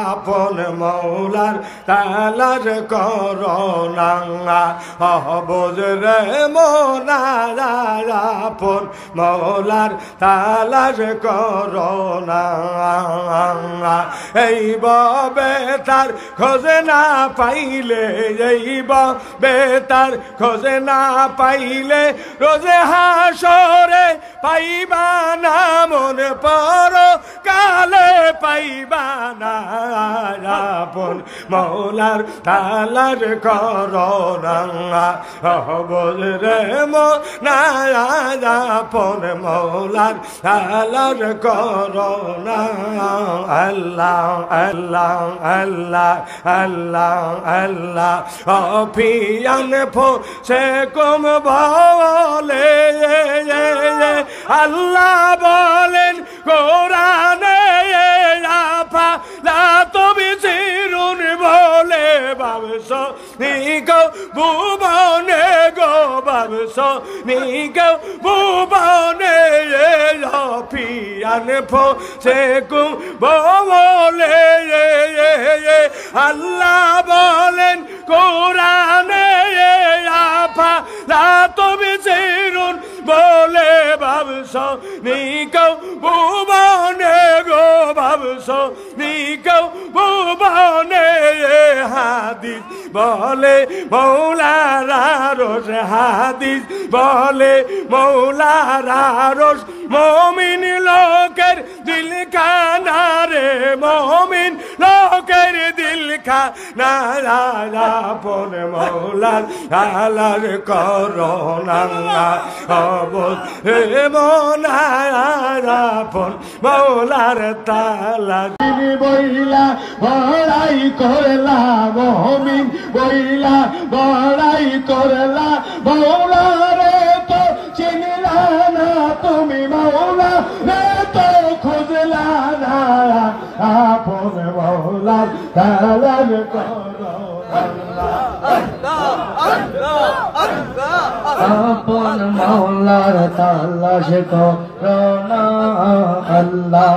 আপন মৌলার তালাশ করোনা অবুজ রে মোরা আপন মৌলার তালাশ করোনা এই ববে তার খোঁজে না পাইলে এই ববে তার খোঁজে না পাইলে রোজে হাসরে পাইবা না মন পর কালে পাইবা না আপন মৌলার তালাশ করোনা অবুজ রে মোরা আপন মৌলার তালাশ করোনা আল্লাহ আল্লাহ আল্লাহ আল্লাহ আল্লাহ অফিয়ান ফোসে কম বলে আল্লাহ বলেন কোরআনে লা তুবসিরুন বলে বাবস নিগো ভুবনে গো বাবস নিগো ভুবনে অফিয়ান ফোসে কম বলে আল্লাহ বলেন কোরআনে লা তুবসিরুন বলে বাবস নিগো ভুবনে গো বাবস নিগো ভুবনে হাদিস বলে মৌলারা রোজ হাদিস বলে মৌলারা রোজ মমিন লোকের দিল খানা রে মমিন লোকের দিল খানা আপন মৌলার তালাশ করোনা অবুজ রে মোরা আপন মৌলার তালাশ বইলা বড়াই করলা মমিন বইলা বড়াই করলা মৌলা রে তো চিনলা না তুমি মৌলা রে তো খুঁজলা না আপন মৌলার তালাশ করো আপন মৌলার তালাশ করোনা আল্লাহ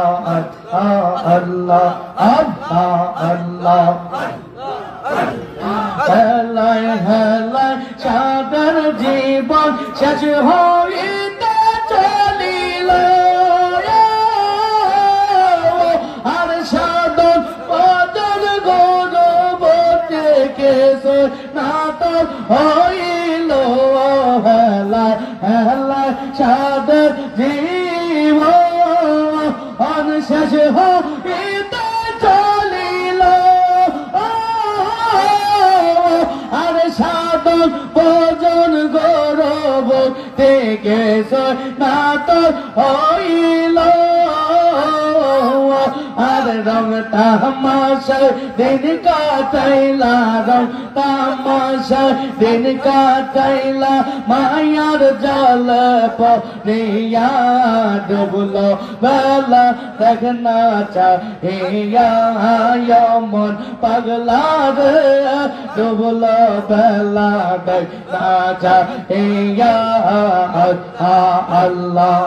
আল্লাহ আল্লাহ আল্লাহ হেলায় হেলায় সাদের জীবন শেষ হইতে চলিল আর সাধন পদর গৌরবতে কেশর নাতন হইল হেলায় হেলায় সাদের জীবন শেষ হইতে চলিল আর সাধন ভজন গৌরব থেকে নাতন হইল আর রং তামাশা দিন কাটাইলা রং তামাশা দিন কাটাইলা মায়ার জল পনিয়া ডুবলো বেলা দেখনা চাহিয়া মন পাগলা রে ডুবলো বেলা দেখনা চাহিয়া আল্লাহ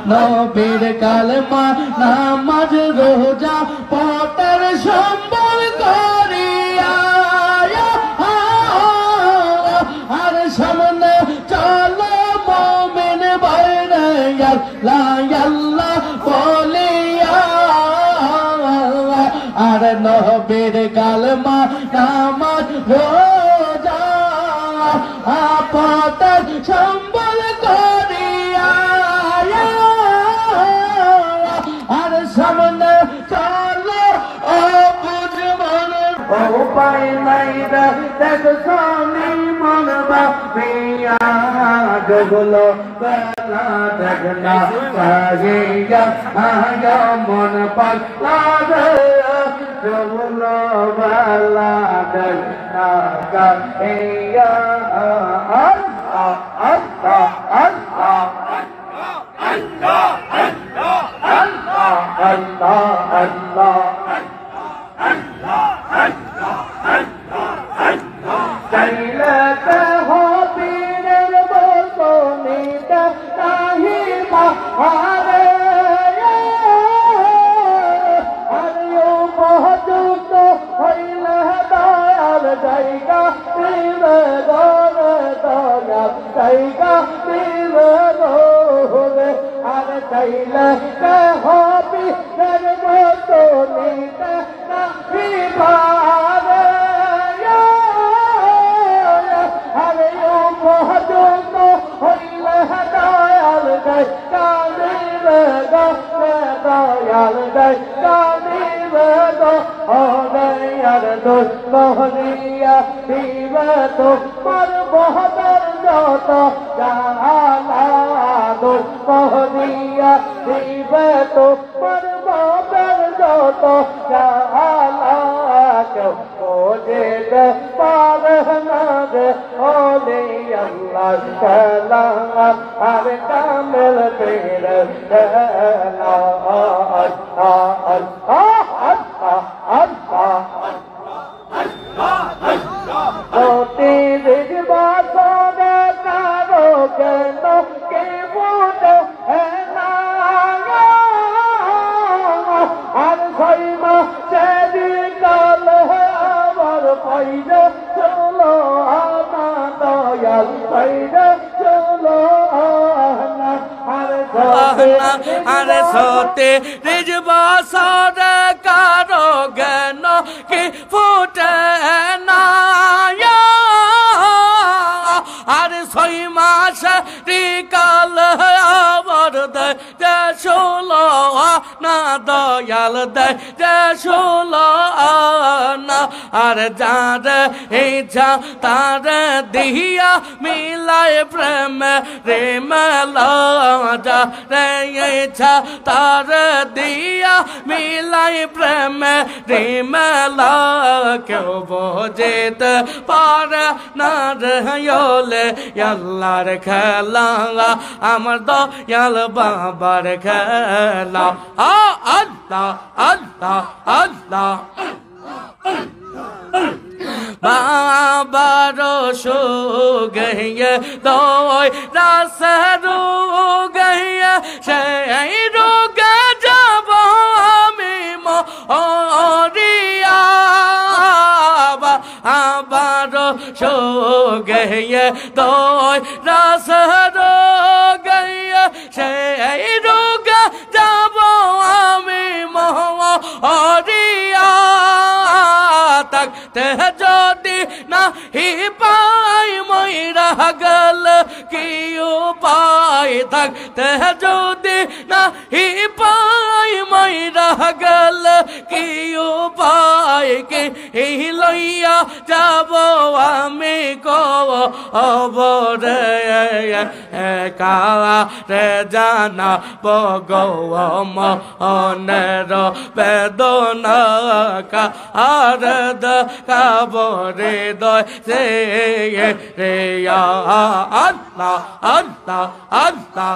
নবীর কালেমা নামাজ রোজা পথের সম্বল করিয়া আর সামনে চলো মুমিন বাইরে আল্লাহ বলিয়া আর নবীর কালেমা নামাজ রোজা পথের সম্বল করিয়া আর সামনে চলো ও বুঝমন উপায় নাই দেখ স্বামী মন বাপিয়া ডুবলো বেলা দেখনা চাহিয়া মন পাগলা ডুবলো বেলা দেখনা চাহিয়া নিতে নাহি পারে আরে উপযুক্ত হইলে দয়াল গায় কাঁদিবে গো দয়াল গায় কাঁদিবে গো ও দয়াল দোষ করিয়া দিবে তো পর্বতের যত জালা দোষ করিয়া দিবে তো পর্বতের যত জালা কেউ বোঝে পারে না রে ওলে আল্লাহ খেলা আর কামেল পেরে প্রতিদিন বাসনে কারো কেন কে বুঝে না আর ছয় মাসে কাল আমার পাইরে চলো আনা দয়াল পাইরে চলো আনা আরে সতে রিজবা সারে কারো জ্ঞান কি ফুটে না আরে ছয় মাস কাল আবার দেয় যে ষোলো না দয়াল দেয় যে ষোলো না আর যার ইচ্ছা তার দিয়া মিলায় প্রেম রে মেলা রে ইচ্ছা তার দিয়া মিলাই প্রেম রে মেলা কেউ বোঝেতে পারে না রে আল্লাহর খেলা আমার দয়াল বাবার খেলা আল্লাহ আল্লাহ আল্লাহ বাবার সুগয়ে দই রাস রুগয়ে সেই রোগে যাব আমি মরিয়া বাবার সুগয়ে দই রাস রুগয়ে সেই রোগে যাব আমি মরিয়া থাকতে যদি নাহি পাই মইরা গেল কি উপায় থাকতে যদি নাহি পাই মইরা গেল কি উপায় কে এই লইয়া যাব আমি কবরে কারে জানা বগো মনের বেদনা কার কাবরে দয় সে রে আল্লাহ আল্লাহ আল্লাহ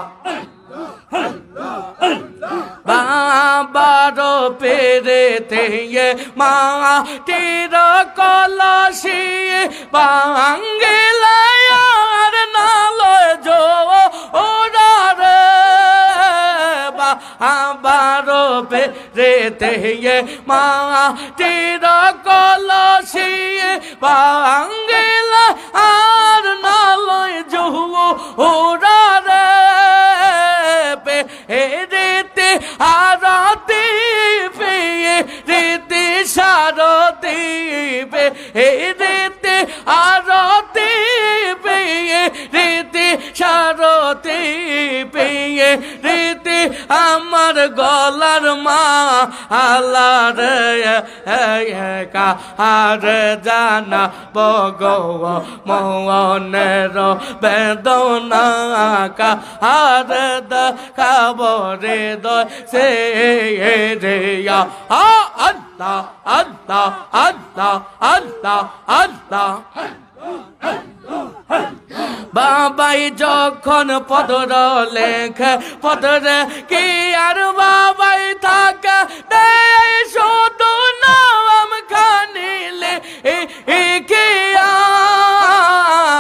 বাবার পেরেতে মাটির কলসি বাঙ্গিলায় আর নালয় জো ওরা রে বাবার পেরেতে মাটির কলসি বাঙ্গিলা আর নালয় জো ওরা রে রেতে আরতি পেয়ে রেতে সারতি পে রেতে আরতি পেয়ে রেতে সারতি পেয়ে রেতে আমার গলার মা আলার কার জানা বগো মনের বেদনা কার কাবরে দয় সে রে আল্লাহ আল্লাহ আল্লাহ আল্লাহ আল্লাহ বাবাই যখন পদর লেখে পদরে কি আর বাবাই থাকে শুধু নাম খানিলে কি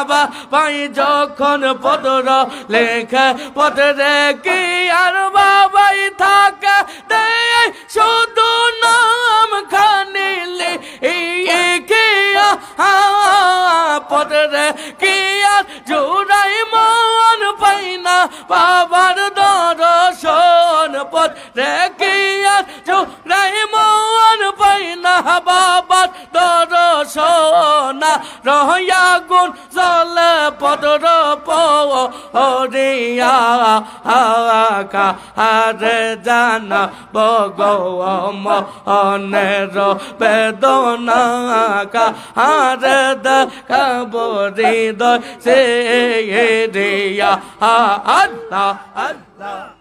বাবাই যখন পদর লেখে পদরে কি আর বাবাই থাকে শুধু নাম খানিলে কি পদরে কি আর জোড়াই মন পাই না বাবার দর্শন পদরে কি আর জোড়াই সোনা রহয়া গুণ জলে পদর পরিয়া আকা হারে জানা মনের বেদনা কা হারে দেখাবরি দয় সে রিয়া আল্লাহ আল্লাহ